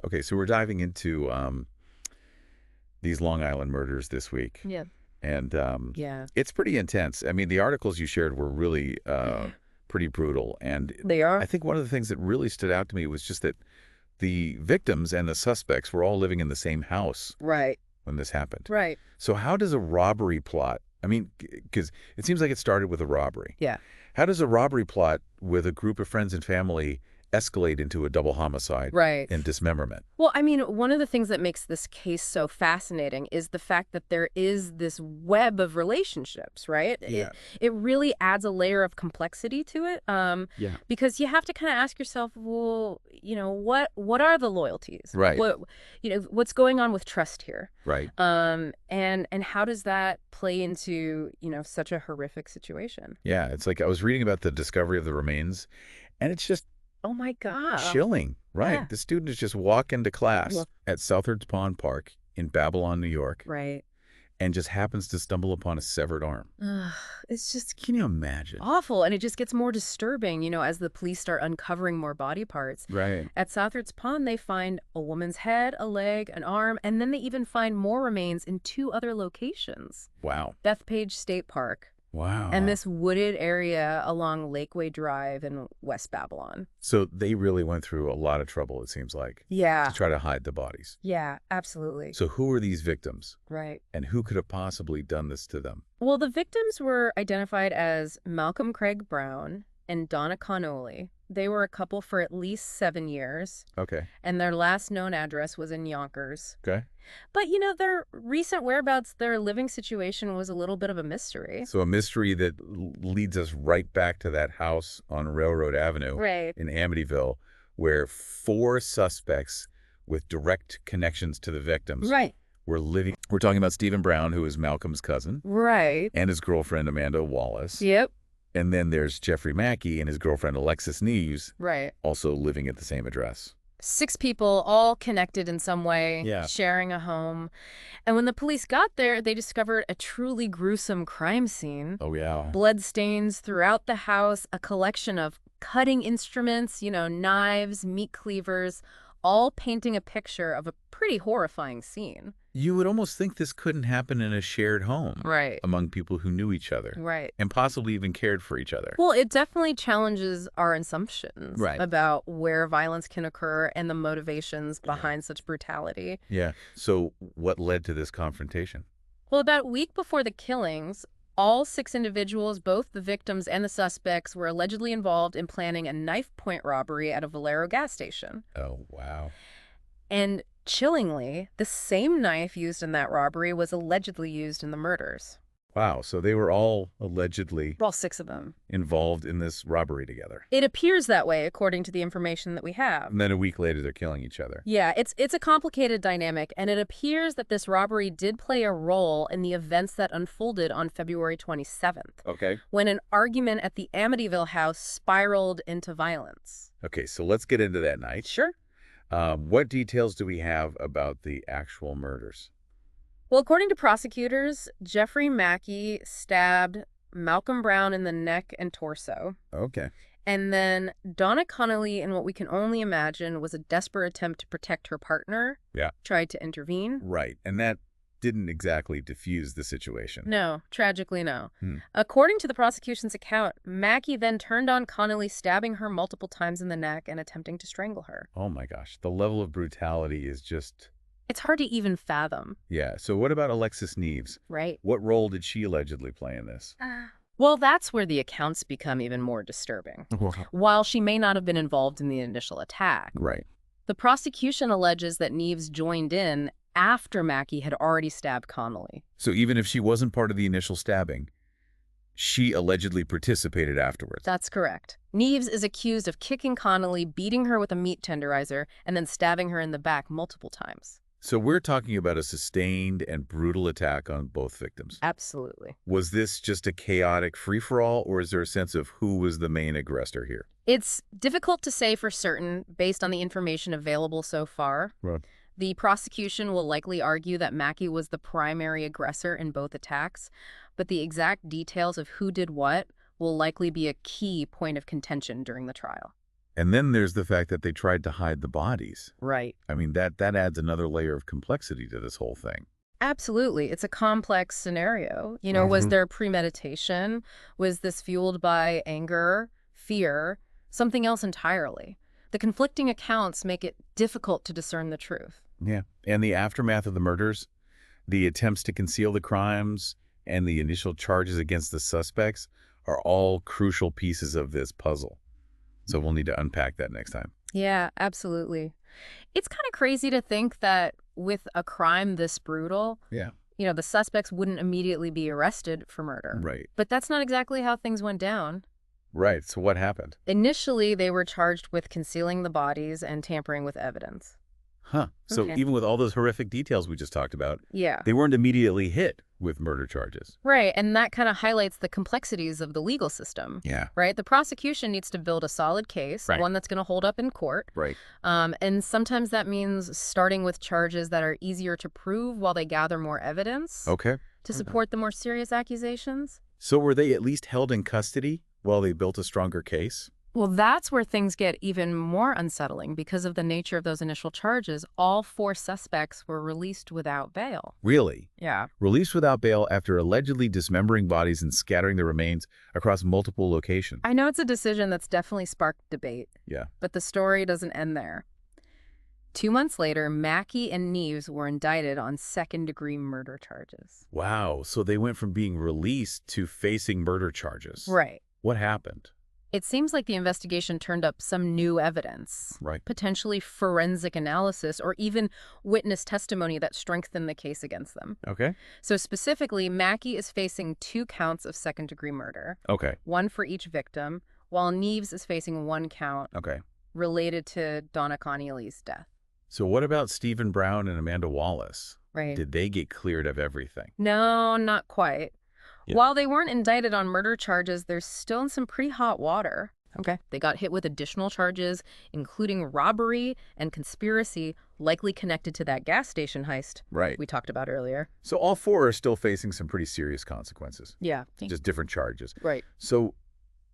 Okay, so we're diving into these Long Island murders this week. Yeah. And Yeah. it's pretty intense. I mean, the articles you shared were really pretty brutal. And They are? I think one of the things that really stood out to me was just that the victims and the suspects were all living in the same house Right. when this happened. Right. So how does a robbery plot, I mean, because it seems like it started with a robbery. Yeah. How does a robbery plot with a group of friends and family escalate into a double homicide Right. and dismemberment? Well, I mean, one of the things that makes this case so fascinating is the fact that there is this web of relationships, right? Yeah. It really adds a layer of complexity to it. Yeah. Because you have to kind of ask yourself, well, what are the loyalties? Right. What's going on with trust here? Right. And how does that play into, such a horrific situation? Yeah, it's like I was reading about the discovery of the remains, and it's just Oh my God. chilling, right? Yeah. The student is just walking to class Well- at Southard's Pond Park in Babylon, New York, Right. and just happens to stumble upon a severed arm. Ugh, it's just Can you imagine? awful, and it just gets more disturbing, as the police start uncovering more body parts. Right. At Southard's Pond, they find a woman's head, a leg, an arm, and then they even find more remains in 2 other locations. Wow. Bethpage State Park Wow. and this wooded area along Lakeway Drive in West Babylon. So they really went through a lot of trouble, it seems like, Yeah. to try to hide the bodies. Yeah, absolutely. So who are these victims, Right. and who could have possibly done this to them? Well, the victims were identified as Malcolm Craig Brown and Donna Connolly. They were a couple for at least 7 years, Okay. and their last known address was in Yonkers. Okay. But, their recent whereabouts, their living situation was a little bit of a mystery. So a mystery that leads us right back to that house on Railroad Avenue Right. in Amityville, where 4 suspects with direct connections to the victims Right. were living. We're talking about Stephen Brown, who is Malcolm's cousin, Right. and his girlfriend, Amanda Wallace. Yep. And then there's Jeffrey Mackey and his girlfriend, Alexis Nieves, Right. also living at the same address. 6 people, all connected in some way, Yeah. sharing a home. And when the police got there, they discovered a truly gruesome crime scene. Oh, yeah. Blood stains throughout the house, a collection of cutting instruments, knives, meat cleavers, all painting a picture of a pretty horrifying scene. You would almost think this couldn't happen in a shared home Right. among people who knew each other Right. and possibly even cared for each other. Well, it definitely challenges our assumptions Right. about where violence can occur and the motivations behind such brutality. Yeah. So what led to this confrontation? Well, about a week before the killings, all 6 individuals, both the victims and the suspects, were allegedly involved in planning a knife-point robbery at a Valero gas station. Oh, wow. And chillingly, the same knife used in that robbery was allegedly used in the murders. Wow. So they were all allegedly All 6 of them. involved in this robbery together. It appears that way, according to the information that we have. And then a week later, they're killing each other. Yeah, it's a complicated dynamic, and it appears that this robbery did play a role in the events that unfolded on February 27th, Okay. when an argument at the Amityville house spiraled into violence. Okay. So let's get into that night. Sure. What details do we have about the actual murders? Well, according to prosecutors, Jeffrey Mackey stabbed Malcolm Brown in the neck and torso. Okay. And then Donna Connolly, in what we can only imagine was a desperate attempt to protect her partner, Yeah. tried to intervene. Right. And that didn't exactly diffuse the situation. No, tragically no. Hmm. According to the prosecution's account, Mackey then turned on Connolly, stabbing her multiple times in the neck and attempting to strangle her. Oh, my gosh. The level of brutality is just... It's hard to even fathom, Yeah. So what about Alexis Nieves? right? What role did she allegedly play in this? Well, that's where the accounts become even more disturbing. While she may not have been involved in the initial attack, Right. the prosecution alleges that Nieves joined in after Mackey had already stabbed Connolly. So even if she wasn't part of the initial stabbing, she allegedly participated afterwards. That's correct. Nieves is accused of kicking Connolly, beating her with a meat tenderizer, and then stabbing her in the back multiple times. So we're talking about a sustained and brutal attack on both victims. Absolutely. Was this just a chaotic free-for-all, or is there a sense of who was the main aggressor here? It's difficult to say for certain based on the information available so far. Right. The prosecution will likely argue that Mackey was the primary aggressor in both attacks, but the exact details of who did what will likely be a key point of contention during the trial. And then there's the fact that they tried to hide the bodies. Right. I mean, that adds another layer of complexity to this whole thing. Absolutely. It's a complex scenario. Was there premeditation? Was this fueled by anger, fear, something else entirely? The conflicting accounts make it difficult to discern the truth. Yeah. And the aftermath of the murders, the attempts to conceal the crimes, and the initial charges against the suspects are all crucial pieces of this puzzle. So we'll need to unpack that next time. Yeah, absolutely. It's kind of crazy to think that with a crime this brutal, Yeah. the suspects wouldn't immediately be arrested for murder. Right. But that's not exactly how things went down. Right. So what happened? Initially, they were charged with concealing the bodies and tampering with evidence. Huh. So Okay. even with all those horrific details we just talked about, Yeah. they weren't immediately hit with murder charges. Right, and that kind of highlights the complexities of the legal system. Yeah. Right? The prosecution needs to build a solid case, Right. one that's going to hold up in court. Right. And sometimes that means starting with charges that are easier to prove while they gather more evidence Okay. to support the more serious accusations. So were they at least held in custody while they built a stronger case? Well, that's where things get even more unsettling because of the nature of those initial charges. All 4 suspects were released without bail. Really? Yeah. Released without bail after allegedly dismembering bodies and scattering the remains across multiple locations. I know it's a decision that's definitely sparked debate. Yeah. But the story doesn't end there. 2 months later, Mackey and Nieves were indicted on second-degree murder charges. Wow. So they went from being released to facing murder charges. Right. What happened? It seems like the investigation turned up some new evidence, Right. potentially forensic analysis or even witness testimony that strengthened the case against them. Okay. So specifically, Mackey is facing 2 counts of second-degree murder, Okay. 1 for each victim, while Nieves is facing 1 count Okay. related to Donna Connelly's death. So what about Stephen Brown and Amanda Wallace? Right. Did they get cleared of everything? No, not quite. Yeah. While they weren't indicted on murder charges, they're still in some pretty hot water. Okay. They got hit with additional charges, including robbery and conspiracy, likely connected to that gas station heist Right. we talked about earlier. So all 4 are still facing some pretty serious consequences, Yeah. just different charges. Right. So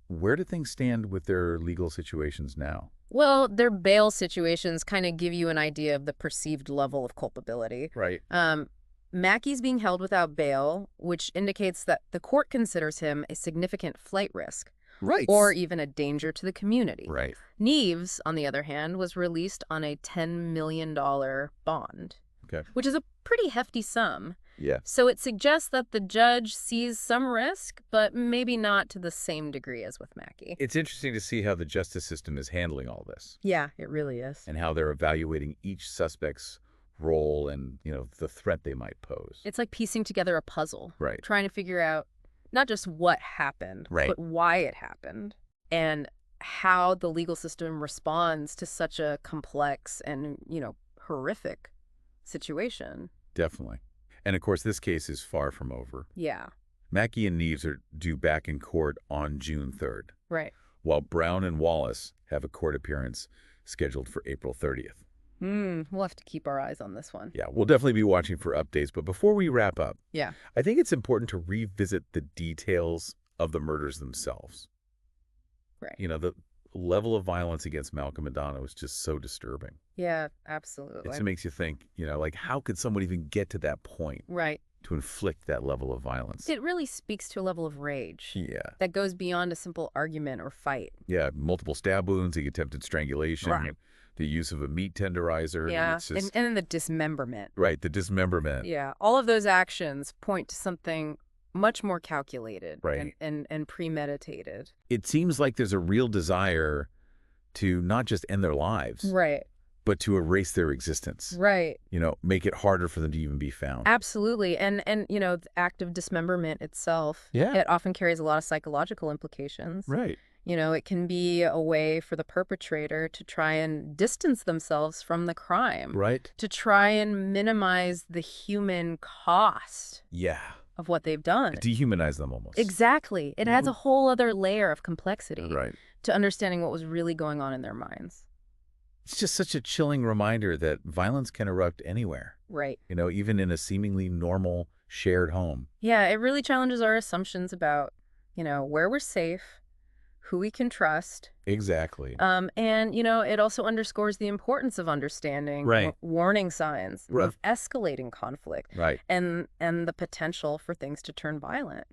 where do things stand with their legal situations now? Well, their bail situations kind of give you an idea of the perceived level of culpability. Right. Mackey's being held without bail, which indicates that the court considers him a significant flight risk Right. or even a danger to the community. Right. Nieves, on the other hand, was released on a $10 million bond, Okay. which is a pretty hefty sum. Yeah. So it suggests that the judge sees some risk, but maybe not to the same degree as with Mackey. It's interesting to see how the justice system is handling all this Yeah, it really is. and how they're evaluating each suspect's role and, the threat they might pose. It's like piecing together a puzzle, Right. trying to figure out not just what happened, Right. but why it happened, and how the legal system responds to such a complex and, horrific situation. Definitely. And of course, this case is far from over. Yeah, Mackey and Nieves are due back in court on June 3rd, right. while Brown and Wallace have a court appearance scheduled for April 30th. We'll have to keep our eyes on this one. Yeah, we'll definitely be watching for updates. But before we wrap up, Yeah. I think it's important to revisit the details of the murders themselves. Right. The level of violence against Malcolm and Donna was just so disturbing. Yeah, absolutely. It makes you think, how could someone even get to that point Right. to inflict that level of violence? It really speaks to a level of rage Yeah. that goes beyond a simple argument or fight. Yeah, multiple stab wounds, the attempted strangulation, Right. the use of a meat tenderizer. Yeah, It's just, and then the dismemberment. right, the dismemberment. Yeah, all of those actions point to something much more calculated Right. and premeditated. It seems like there's a real desire to not just end their lives, Right, but to erase their existence. right. Make it harder for them to even be found. Absolutely. And the act of dismemberment itself, Yeah. it often carries a lot of psychological implications. Right. It can be a way for the perpetrator to try and distance themselves from the crime. Right. To try and minimize the human cost Yeah. of what they've done. Dehumanize them almost. Exactly. It adds a whole other layer of complexity Right. to understanding what was really going on in their minds. It's just such a chilling reminder that violence can erupt anywhere, Right. even in a seemingly normal shared home. Yeah, it really challenges our assumptions about, where we're safe, who we can trust. Exactly. And, it also underscores the importance of understanding Right. warning signs Right. of escalating conflict Right. and the potential for things to turn violent.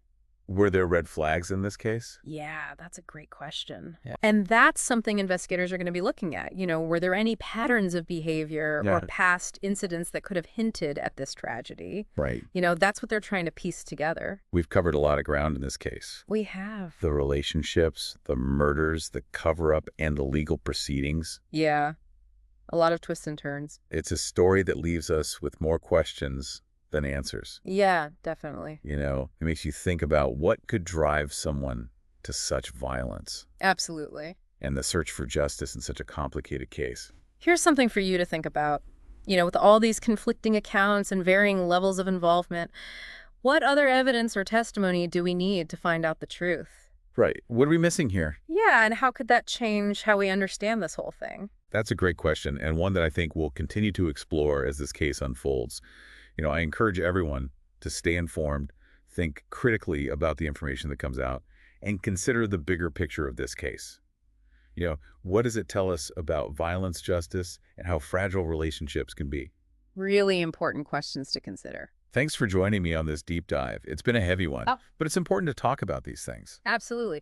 Were there red flags in this case? Yeah, that's a great question. Yeah. And that's something investigators are going to be looking at. Were there any patterns of behavior or past incidents that could have hinted at this tragedy? Right. That's what they're trying to piece together. We've covered a lot of ground in this case. We have. The relationships, the murders, the cover-up, and the legal proceedings. Yeah, a lot of twists and turns. It's a story that leaves us with more questions than answers. Yeah, definitely. It makes you think about what could drive someone to such violence Absolutely. and the search for justice in such a complicated case. Here's something for you to think about. With all these conflicting accounts and varying levels of involvement, what other evidence or testimony do we need to find out the truth? Right. What are we missing here? Yeah, and how could that change how we understand this whole thing? That's a great question, and one that I think we'll continue to explore as this case unfolds. I encourage everyone to stay informed, think critically about the information that comes out, and consider the bigger picture of this case. What does it tell us about violence justice and how fragile relationships can be? Really important questions to consider. Thanks for joining me on this deep dive. It's been a heavy one, Oh. but it's important to talk about these things. Absolutely.